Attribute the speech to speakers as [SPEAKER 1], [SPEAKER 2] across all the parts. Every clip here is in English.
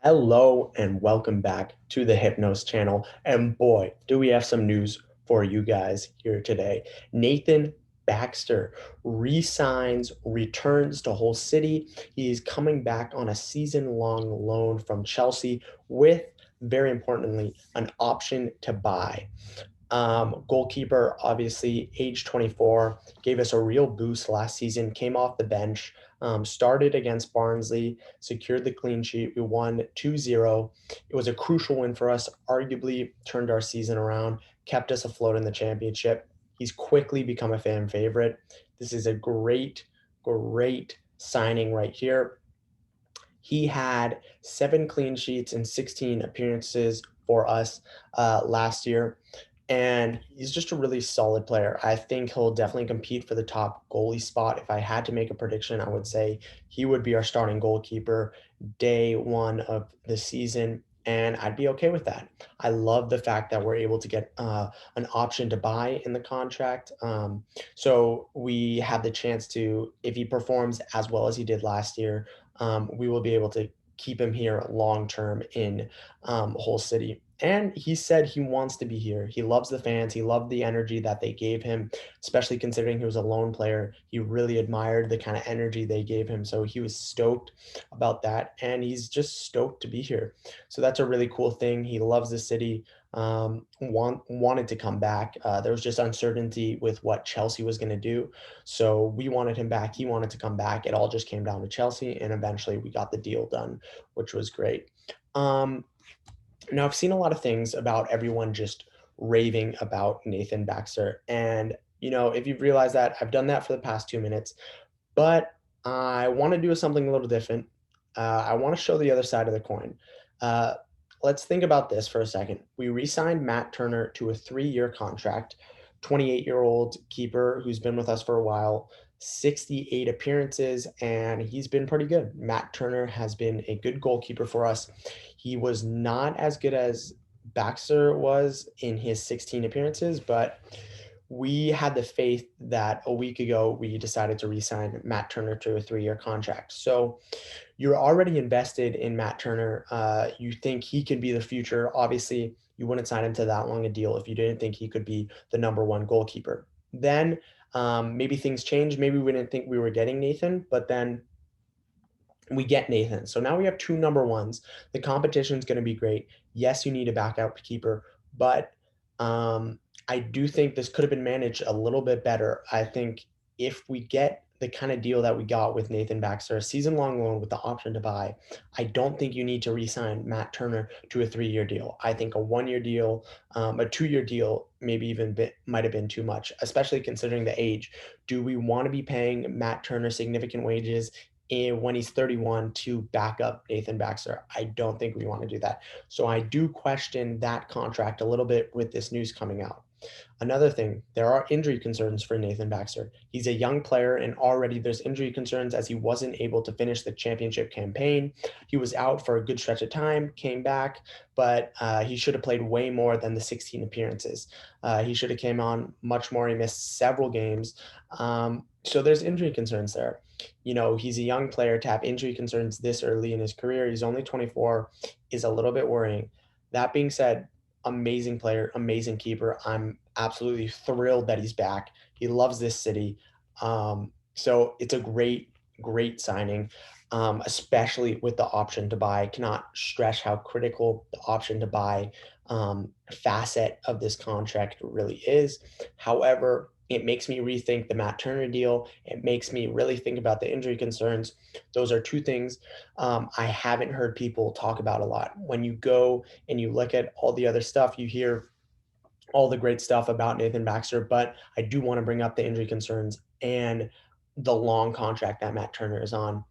[SPEAKER 1] Hello and welcome back to the Hypnos channel. And boy, do we have some news for you guys here today. Nathan Baxter resigns, returns to Hull City. He's coming back on a season-long loan from Chelsea with, very importantly, an option to buy. Goalkeeper, obviously, age 24, gave us a real boost last season, came off the bench, started against Barnsley, secured the clean sheet. We won 2-0. It was a crucial win for us, arguably turned our season around, kept us afloat in the championship. He's quickly become a fan favorite. This is a great signing right here. He had 7 clean sheets and 16 appearances for us last year, and he's just a really solid player. I think he'll definitely compete for the top goalie spot. If I had to make a prediction, I would say he would be our starting goalkeeper day one of the season, and I'd be okay with that. I love the fact that we're able to get an option to buy in the contract. So we have the chance to, if he performs as well as he did last year, we will be able to keep him here long term in Hull City. And he said he wants to be here. He loves the fans. He loved the energy that they gave him, especially considering he was a lone player. He really admired the kind of energy they gave him. So he was stoked about that. And he's just stoked to be here. So that's a really cool thing. He loves the city. Wanted to come back. There was just uncertainty with what Chelsea was going to do. So we wanted him back. He wanted to come back. It all just came down to Chelsea. And eventually we got the deal done, which was great. Um, Now, I've seen a lot of things about everyone just raving about Nathan Baxter. And, if you've realized that, I've done that for the past 2 minutes, but I want to do something a little different. I want to show the other side of the coin. Uh, let's think about this for a second. We re signed Matt Turner to a 3-year contract, 28-year-old keeper who's been with us for a while, 68 appearances, and he's been pretty good. Matt Turner has been a good goalkeeper for us. He was not as good as Baxter was in his 16 appearances, but we had the faith that a week ago we decided to re-sign Matt Turner to a 3-year contract. So you're already invested in Matt Turner. You think he could be the future. Obviously, you wouldn't sign him to that long a deal if you didn't think he could be the number one goalkeeper. Then maybe things change. Maybe we didn't think we were getting Nathan, but then we get Nathan. So now we have two number ones. The competition's going to be great. Yes, you need a backup keeper, but I do think this could have been managed a little bit better. I think if we get the kind of deal that we got with Nathan Baxter, a season-long loan with the option to buy, I don't think you need to re-sign Matt Turner to a 3-year deal. I think a 1-year deal, a 2-year deal, maybe even might have been too much, especially considering the age. Do we want to be paying Matt Turner significant wages when he's 31 to back up Nathan Baxter? I don't think we want to do that. So I do question that contract a little bit with this news coming out. Another thing, there are injury concerns for Nathan Baxter. He's a young player, and already there's injury concerns as he wasn't able to finish the championship campaign. He was out for a good stretch of time, came back, but he should have played way more than the 16 appearances. He should have came on much more. He missed several games. So there's injury concerns there. He's a young player to have injury concerns this early in his career. He's only 24, is a little bit worrying. That being said, amazing player, amazing keeper. I'm absolutely thrilled that he's back. He loves this city. So it's a great signing, especially with the option to buy. I cannot stress how critical the option to buy facet of this contract really is. However, it makes me rethink the Matt Turner deal. It makes me really think about the injury concerns. Those are two things I haven't heard people talk about a lot. When you go and you look at all the other stuff, you hear all the great stuff about Nathan Baxter, but I do want to bring up the injury concerns and the long contract that Matt Turner is on.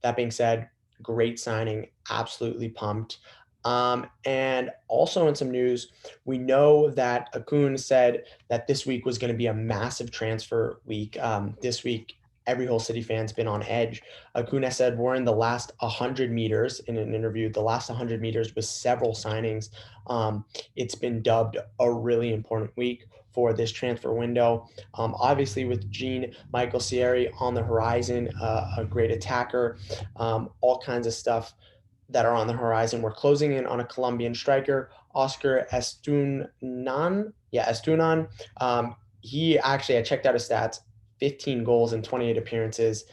[SPEAKER 1] That being said, great signing, absolutely pumped. And also in some news, we know that Akun said that this week was going to be a massive transfer week. This week, every whole City fan's been on edge. Acuna said we're in the last 100 meters in an interview. The last 100 meters with several signings. It's been dubbed a really important week for this transfer window. Obviously, with Jean Michael Sierra on the horizon, a great attacker, all kinds of stuff. that are on the horizon. We're closing in on a Colombian striker, Oscar Estunan. Yeah, Estunan. He actually, I checked out his stats, 15 goals in 28 appearances.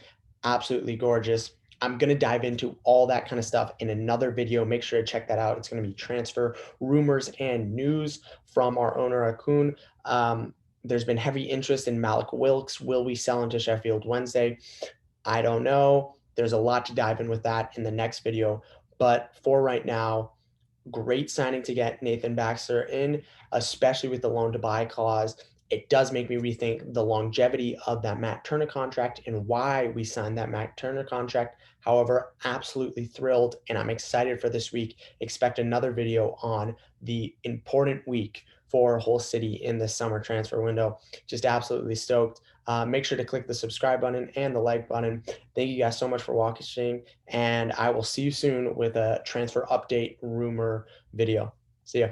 [SPEAKER 1] Absolutely gorgeous. I'm going to dive into all that kind of stuff in another video. Make sure to check that out. It's going to be transfer rumors and news from our owner, Akun. There's been heavy interest in Malik Wilkes. Will we sell him to Sheffield Wednesday? I don't know. There's a lot to dive in with that in the next video. But for right now, great signing to get Nathan Baxter in, especially with the loan to buy clause. It does make me rethink the longevity of that Matt Turner contract and why we signed that Matt Turner contract. However, absolutely thrilled, and I'm excited for this week. Expect another video on the important week for Hull City in the summer transfer window. Just absolutely stoked. Make sure to click the subscribe button and the like button. Thank you guys so much for watching, and I will see you soon with a transfer update rumor video. See ya.